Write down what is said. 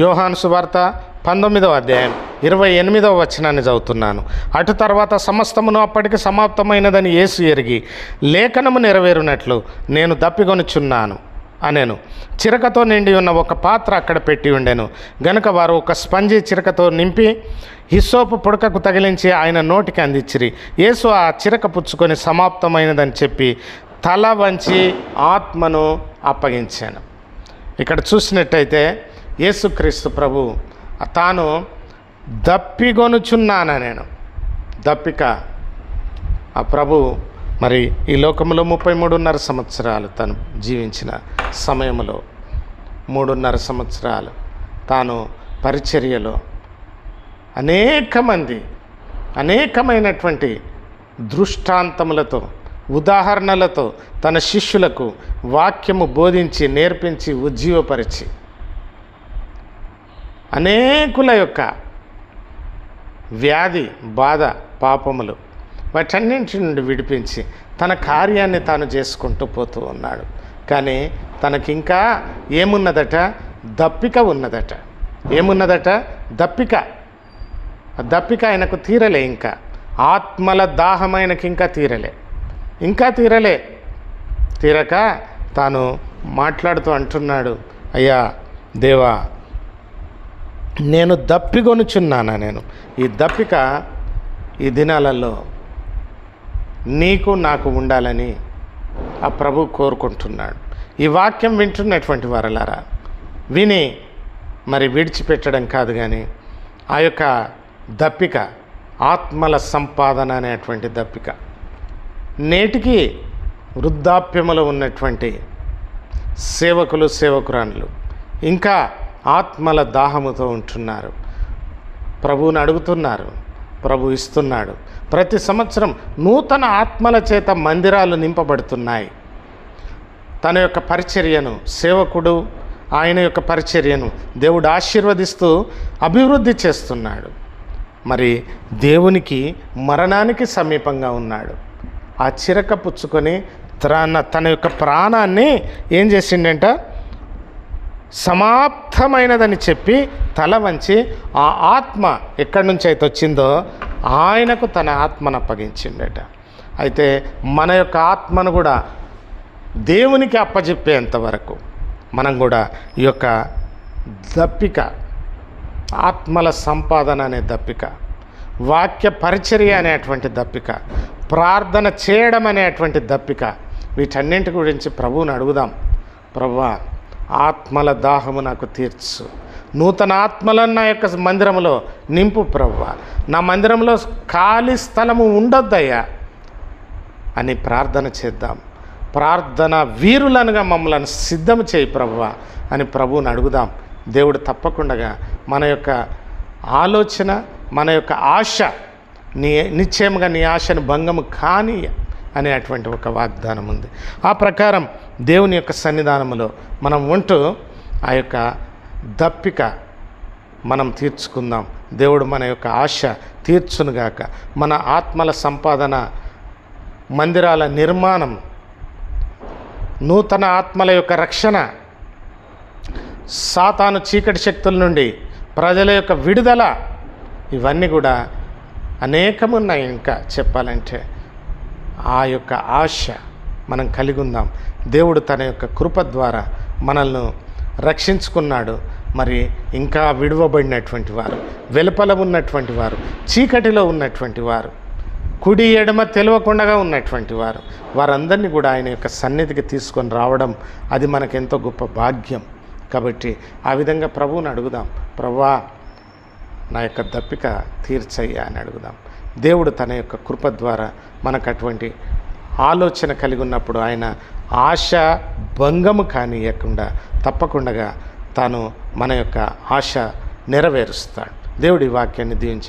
యోహాను సువార్త 19వ అధ్యాయం 28వ వచనాన్ని చదువుతున్నాను. అటు తర్వాత సమస్తమును అప్పటికి సమాప్తమైనదని యేసు ఎరిగి, లేఖనము నెరవేరునట్లు నేను దప్పికొనుచున్నాను అనెను. చిరకతో నిండి ఉన్న ఒక పాత్ర అక్కడ పెట్టి ఉండెను గనుక వారు ఒక స్పంజి చిరకతో నింపి హిస్సోపు పుడకకు తగిలించి ఆయన నోటికి అందించిరి. యేసు ఆ చిరక పుచ్చుకొని సమాప్తమైనదని చెప్పి తల వంచి ఆత్మను అప్పగించాను. ఇక్కడ చూసినట్టయితే యేసుక్రీస్తు ప్రభు తాను దప్పిగొనుచున్నాను నేను దప్పిక ఆ ప్రభు మరి ఈ లోకంలో 33.5 సంవత్సరాలు తను జీవించిన సమయంలో 3.5 సంవత్సరాలు తాను పరిచర్యలో అనేకమైనటువంటి దృష్టాంతములతో ఉదాహరణలతో తన శిష్యులకు వాక్యము బోధించి నేర్పించి ఉజ్జీవపరిచి అనేకుల యొక్క వ్యాధి బాధ పాపములు వాటన్నింటి నుండి విడిపించి తన కార్యాన్ని తాను చేసుకుంటూ పోతూ ఉన్నాడు. కానీ తనకింకా ఏమున్నదట? దప్పిక ఉన్నదట. ఏమున్నదట? దప్పిక. దప్పిక ఆయనకు తీరలే. ఇంకా ఆత్మల దాహం ఆయనకి ఇంకా తీరలే. తీరక తాను మాట్లాడుతూ అంటున్నాడు, అయ్యా దేవా, నేను దప్పికొనుచున్నానా. నేను ఈ దప్పిక ఈ దినాలలో నీకు నాకు ఉండాలని ఆ ప్రభు కోరుకుంటున్నాడు. ఈ వాక్యం వింటున్నటువంటి వారలారా, విని మరి విడిచిపెట్టడం కాదు, కానీ ఆ యొక్క దప్పిక ఆత్మల సంపాదన అనేటువంటి దప్పిక నేటికి వృద్ధాప్యములో ఉన్నటువంటి సేవకులు సేవకురాండ్లు ఇంకా ఆత్మల దాహముతో ఉంటున్నారు. ప్రభువుని అడుగుతున్నారు, ప్రభు ఇస్తున్నాడు. ప్రతి సంవత్సరం నూతన ఆత్మల చేత మందిరాలు నింపబడుతున్నాయి. తన యొక్క పరిచర్యను సేవకుడు ఆయన యొక్క పరిచర్యను దేవుడు ఆశీర్వదిస్తూ అభివృద్ధి చేస్తున్నాడు. మరి దేవునికి మరణానికి సమీపంగా ఉన్నాడు. ఆ చిరక పుచ్చుకొని తన యొక్క ప్రాణాన్ని ఏం చేసిండంట? సమాప్తమైనదని చెప్పి తల వంచి ఆ ఆత్మ ఎక్కడి నుంచి అయితే వచ్చిందో ఆయనకు తన ఆత్మను అప్పగించిండట. అయితే మన యొక్క ఆత్మను కూడా దేవునికి అప్పచెప్పేంత వరకు మనం కూడా ఈ యొక్క దప్పిక, ఆత్మల సంపాదన అనే దప్పిక, వాక్య పరిచర్య అనేటువంటి దప్పిక, ప్రార్థన చేయడం అనేటువంటి దప్పిక, వీటన్నింటి గురించి ప్రభువుని అడుగుదాం. ప్రభువా, ఆత్మల దాహము నాకు తీర్చు, నూతన ఆత్మలను నా యొక్క మందిరంలో నింపు ప్రభువా, నా మందిరంలో ఖాళీ స్థలము ఉండొద్దయ్యా అని ప్రార్థన చేద్దాం. ప్రార్థన వీరులనుగా మమ్మల్ని సిద్ధం చేయి ప్రభువా అని ప్రభువుని అడుగుదాం. దేవుడు తప్పకుండా మన యొక్క ఆలోచన, మన యొక్క ఆశ నిశ్చయంగా నీ ఆశను భంగము కాని అనేటువంటి ఒక వాగ్దానం ఉంది. ఆ ప్రకారం దేవుని యొక్క సన్నిధానంలో మనం ఉంటూ ఆ యొక్క దప్పిక మనం తీర్చుకుందాం. దేవుడు మన యొక్క ఆశ తీర్చునుగాక. మన ఆత్మల సంపాదన, మందిరాల నిర్మాణం, నూతన ఆత్మల యొక్క రక్షణ, సాతాను చీకటి శక్తుల నుండి ప్రజల యొక్క విడుదల, ఇవన్నీ కూడా అనేకమున్నాయి. ఇంకా చెప్పాలంటే ఆ యొక్క ఆశ మనం కలిగి ఉందాం. దేవుడు తన యొక్క కృప ద్వారా మనల్ని రక్షించుకున్నాడు. మరి ఇంకా విడువబడినటువంటి వారు, వెలుపల ఉన్నటువంటి వారు, చీకటిలో ఉన్నటువంటి వారు, కుడి ఎడమ తెలియకుండా ఉన్నటువంటి వారు, వారందరినీ కూడా ఆయన యొక్క సన్నిధికి తీసుకొని రావడం అది మనకెంతో గొప్ప భాగ్యం. కాబట్టి ఆ విధంగా ప్రభువుని అడుగుదాం. ప్రభువా, నా యొక్క దప్పిక తీర్చయ్యా అని అడుగుదాం. దేవుడు తన యొక్క కృప ద్వారా మనకు అటువంటి ఆలోచన కలిగి ఉన్నప్పుడు ఆయన ఆశ భంగము కానియకుండా తప్పకుండా తాను మన యొక్క ఆశ నెరవేరుస్తాడు. దేవుడి వాక్యాన్ని దీవించాడు.